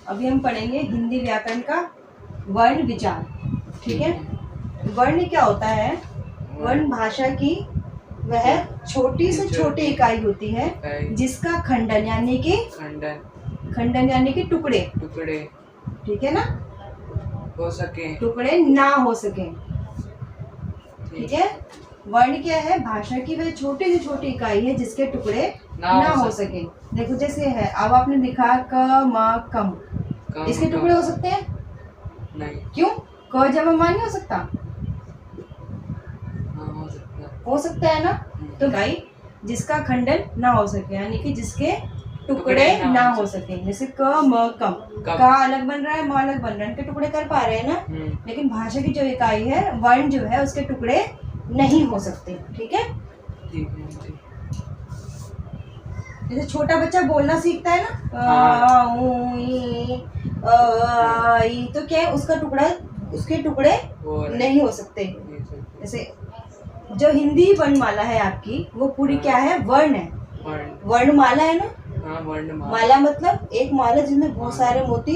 अभी हम पढ़ेंगे हिंदी व्याकरण का वर्ण विचार। ठीक है। वर्ण क्या होता है? वर्ण भाषा की वह छोटी से छोटी इकाई होती है जिसका खंडन यानी कि टुकड़े ठीक है ना, हो सके, टुकड़े ना हो सके। ठीक है। वर्ण क्या है? भाषा की वह छोटी से छोटी इकाई है जिसके टुकड़े ना हो सके। देखो जैसे है, अब आपने लिखा क म कम, इसके टुकड़े हो सकते हैं? नहीं। क्यों? क जमा मा नहीं हो सकता? हो सकता है ना। तो भाई जिसका खंडन ना हो सके यानी कि जिसके टुकड़े ना हो सके, जैसे क म कम, का अलग बन रहा है, म अलग बन रहा है, इनके टुकड़े कर पा रहे हैं ना। लेकिन भाषा की जो इकाई है वर्ण जो है उसके टुकड़े नहीं हो सकते। ठीक है। जैसे छोटा बच्चा बोलना सीखता है ना, तो क्या है उसके टुकड़े नहीं हो सकते। जैसे जो हिंदी वर्णमाला है आपकी वो पूरी क्या है? वर्ण है। वर्णमाला है ना। माला मतलब एक माला जिसमें बहुत सारे मोती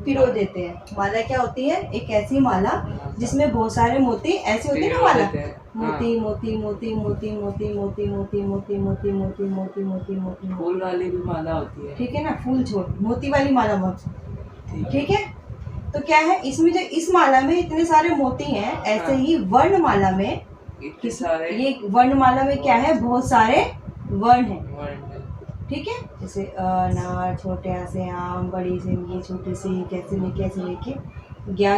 पिरो देते हैं। माला क्या होती है? एक ऐसी माला जिसमें बहुत सारे मोती ऐसे होते हैं ना। माला मोती मोती मोती मोती मोती मोती मोती मोती मोती मोती मोती मोती मोती फूल वाली भी माला होती है। ठीक है ना, फूल छोड़, मोती वाली माला बहुत। ठीक है। तो क्या है इसमें, जो इस माला में इतने सारे मोती हैं, ऐसे ही वर्णमाला में ये वर्णमाला में क्या है? बहुत सारे वर्ण हैं। ठीक है। जैसे अनार, छोटे आ से आम, बड़ी से ये, छोटी सी कैसे लेके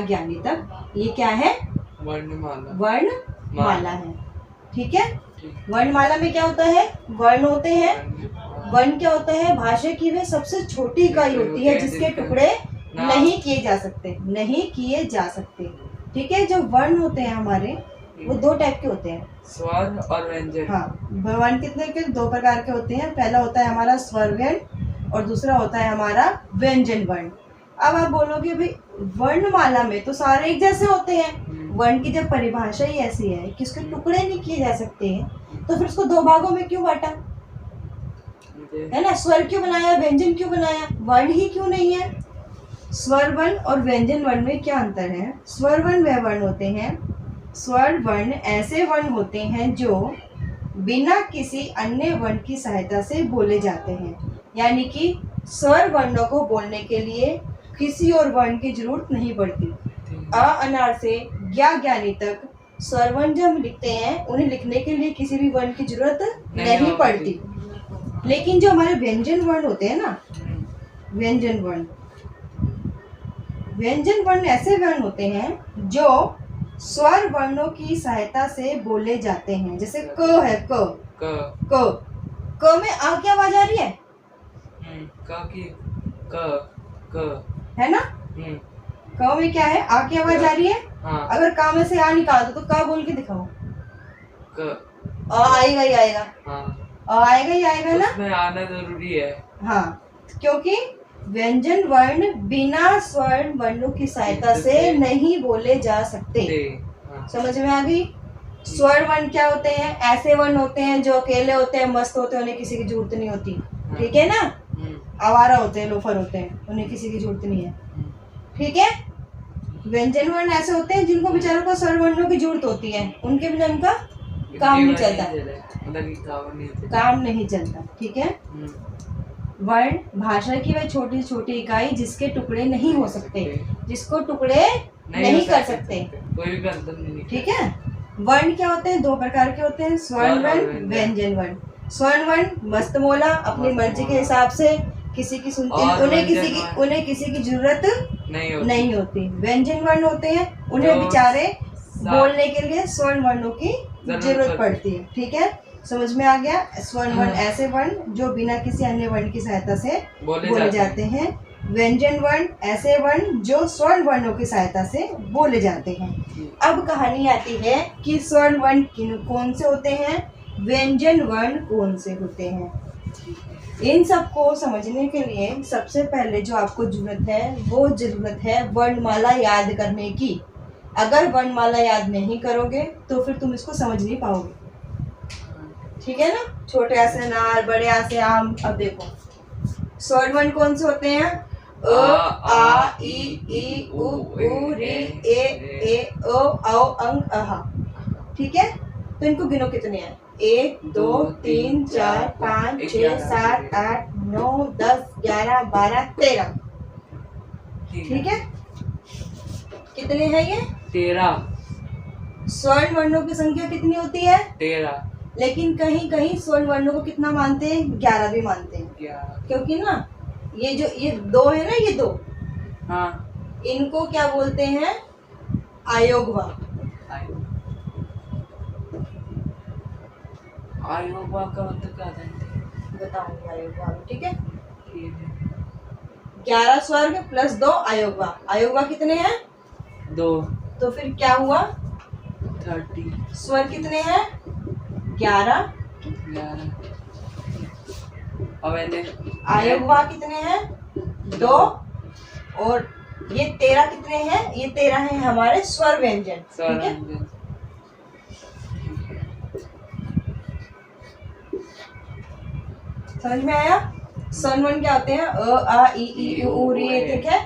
ज्ञानी तक, ये क्या है? वर्णमाला है। ठीक है। वर्णमाला में क्या होता है? वर्ण होते हैं। वर्ण क्या होता है? भाषा की वह सबसे छोटी इकाई होती है जिसके टुकड़े नहीं किए जा सकते। ठीक है। जो वर्ण होते हैं हमारे वो दो टाइप के होते हैं, स्वर और व्यंजन। हाँ, वर्ण कितने के? दो प्रकार के होते हैं। पहला होता है हमारा स्वर वर्ण और दूसरा होता है हमारा व्यंजन वर्ण। अब आप बोलोगे भाई वर्णमाला में तो सारे एक जैसे होते हैं। वर्ण की जब परिभाषा ही ऐसी है कि उसके टुकड़े नहीं किए जा सकते हैं, तो फिर उसको दो भागों में क्यों बांटा? है ना। स्वर क्यों बनाया, व्यंजन क्यों बनाया, वर्ण ही क्यों नहीं है? स्वर वर्ण और व्यंजन वर्ण में क्या अंतर है? स्वर वर्ण वह वर्ण होते हैं, स्वर वर्ण ऐसे वर्ण होते हैं जो बिना किसी अन्य वर्ण की सहायता से बोले जाते हैं। यानी कि स्वर वर्णों को बोलने के लिए किसी और वर्ण की जरूरत नहीं पड़ती। अ अनार से ज्ञानी तक स्वर वर्ण जब हम लिखते हैं उन्हें लिखने के लिए किसी भी वर्ण की जरूरत नहीं पड़ती। लेकिन जो हमारे व्यंजन वर्ण होते हैं ना, व्यंजन वर्ण ऐसे वर्ण होते हैं जो स्वर वर्णों की सहायता से बोले जाते हैं। जैसे क है, क में आ की आवाज आ रही है? क है ना। क में क्या है? आ की आवाज आ रही है। हाँ। अगर का में से आ निकाल दो तो का बोल के दिखाओ। आएगा ही आएगा। हाँ। आएगा ही आएगा ना। उसमें आना जरूरी है। हाँ, क्योंकि व्यंजन वर्ण बिना स्वर वर्णों की सहायता से नहीं बोले जा सकते। समझ में आ गई? स्वर वर्ण क्या होते हैं? ऐसे वर्ण होते हैं जो अकेले होते हैं, मस्त होते हैं, उन्हें किसी की जरूरत नहीं होती। ठीक है ना। आवारा होते हैं, लोफर होते हैं, उन्हें किसी की जरूरत नहीं है। ठीक है। व्यंजन वर्ण ऐसे होते हैं जिनको बेचारों को स्वर वर्णों की जरूरत होती है, उनके बिना उनका काम नहीं चलता, काम नहीं चलता। ठीक है। वर्ण भाषा की वह छोटी छोटी इकाई जिसके टुकड़े नहीं हो सकते, जिसको टुकड़े नहीं कर सकते, कोई भी अंतर नहीं। ठीक है। वर्ण क्या होते हैं? दो प्रकार के होते हैं, स्वर्ण वर्ण, व्यंजन वर्ण। स्वर्ण वर्ण मस्त मोला अपनी मर्जी के हिसाब से किसी की सुनते हैं, उन्हें किसी की जरूरत नहीं होती। व्यंजन वर्ण होते हैं, उन्हें बेचारे बोलने के लिए स्वर्ण वर्णों की जरूरत पड़ती है। ठीक है। समझ में आ गया? स्वर्ण वर्ण ऐसे वर्ण जो बिना किसी अन्य वर्ण की सहायता से बोले जाते हैं। व्यंजन वर्ण ऐसे वर्ण जो स्वर्ण वर्णों की सहायता से बोले जाते हैं। अब कहानी आती है कि स्वर्ण वर्ण कौन से होते हैं, व्यंजन वर्ण कौन से होते हैं। इन सब को समझने के लिए सबसे पहले जो आपको जरूरत है वो जरूरत है वर्णमाला याद करने की। अगर वर्णमाला याद नहीं करोगे तो फिर तुम इसको समझ नहीं पाओगे। ठीक है ना। छोटे आ से अनार, बड़े आ से आम। अब देखो स्वर्ण वर्ण कौन से होते हैं? आ ई उ री ए ओ औ अंग अहा। ठीक है, तो इनको गिनो कितने हैं? 1 2 3 4 5 6 7 8 9 10 11 12 13। ठीक है, कितने हैं ये? 13। स्वर्ण वर्णों की संख्या कितनी होती है? 13। लेकिन कहीं कहीं स्वर्ण वर्णों को कितना मानते हैं? 11 भी मानते हैं, 11। क्योंकि ना ये दो है ना, ये दो, हाँ। इनको क्या बोलते हैं? आयोगवा। आयोगवा का मतलब क्या है? बताऊंगी आयोगवा में, ठीक है। ठीक है। 11 स्वर्ग प्लस 2 आयोगवा। आयोगवा कितने हैं? 2। तो फिर क्या हुआ? 30। स्वर्ग कितने हैं? 11। 11। और आयोगवा कितने हैं? 2। और ये 13 कितने हैं? ये 13 हैं हमारे स्वर व्यंजन। ठीक है, समझ में आया? स्वर्ण वर्ण क्या होते हैं? अ आ ई उ री ए। ठीक है,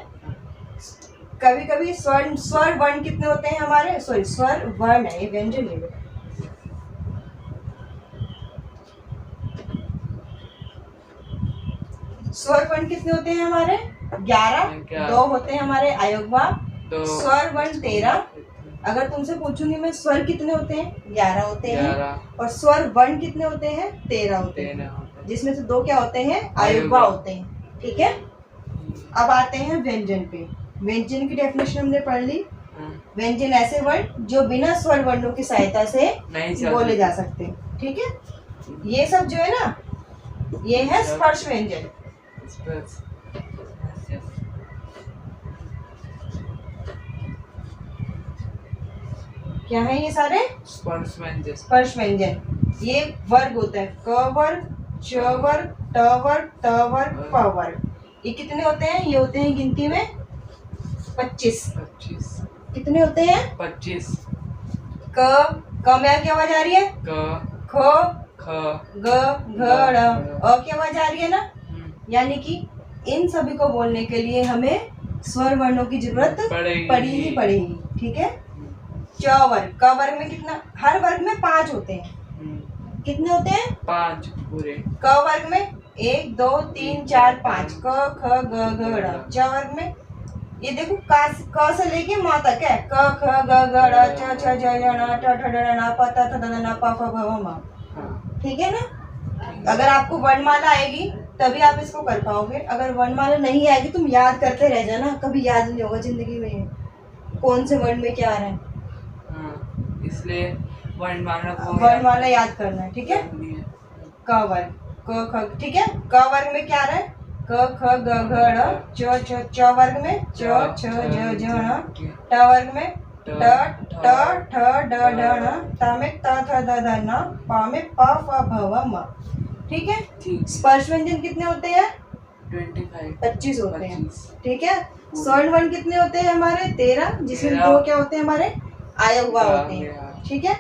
कभी कभी स्वर वर्ण कितने होते हैं हमारे? सॉरी, स्वर वर्ण है, ये व्यंजन नहीं है। स्वर वर्ण कितने होते हैं हमारे? 11। 2 होते हैं हमारे आयोगवा। स्वर वर्ण 13। अगर तुमसे पूछूंगी मैं, स्वर कितने होते हैं? 11 होते हैं। और स्वर वर्ण कितने होते हैं? 13 होते हैं, जिसमें से 2 क्या होते हैं? आयोगवा होते हैं। ठीक है, अब आते हैं व्यंजन पे। व्यंजन की डेफिनेशन हमने पढ़ ली। व्यंजन ऐसे वर्ण जो बिना स्वर वर्णों की सहायता से बोले जा सकते हैं। ठीक है, ये सब जो है ना, ये है स्पर्श व्यंजन। क्या है ये सारे? स्पर्श व्यंजन। स्पर्श व्यंजन। ये वर्ग होता है, क वर्ग, च वर्ग, ट वर्ग, त वर्ग, प वर्ग। ये कितने होते हैं? ये होते हैं गिनती में 25। कितने होते हैं? 25। क में क्या आवाज आ रही है? क, ख, ख, ग, घ, ड़, अ की आवाज आ रही है ना। यानी कि इन सभी को बोलने के लिए हमें स्वर वर्णों की जरूरत पड़ी ही पड़ेगी। ठीक है, च वर्ग। क वर्ग में कितना? हर वर्ग में 5 होते हैं। कितने होते हैं? 5 पूरे। क वर्ग में 1 2 3 4 5। क ख ग घ ड़। च वर्ग में ये देखो, क से लेके म तक है। क ख ग घ ड़ च छ ज ज ण ट ठ ड ण प त थ द न प फ भ म। ठीक है ना? अगर आपको वर्णमाला आएगी तभी आप इसको कर पाओगे। अगर वर्णमाला नहीं आएगी, तुम याद करते रह जाना, कभी याद नहीं होगा जिंदगी में कौन से वर्ण में क्या आ रहा है। इसलिए वर्णमाला याद करना है। ठीक है, क वर्ग, क ख। ठीक है, क वर्ग में क्या आ रहा है? क ख ग घ ड़ च छ। च वर्ग में च छ ज झ ण। ट वर्ग में ट ट ठ ड ढ ण। त में त थ द ध न। प में प फ भ व म। ठीक है, स्पर्श व्यंजन कितने होते हैं? 25 होते हैं। ठीक है, स्वर्ण वर्ण कितने होते हैं हमारे? 13, जिसमें 2 क्या होते हैं हमारे? आयोगवा होते हैं। ठीक है।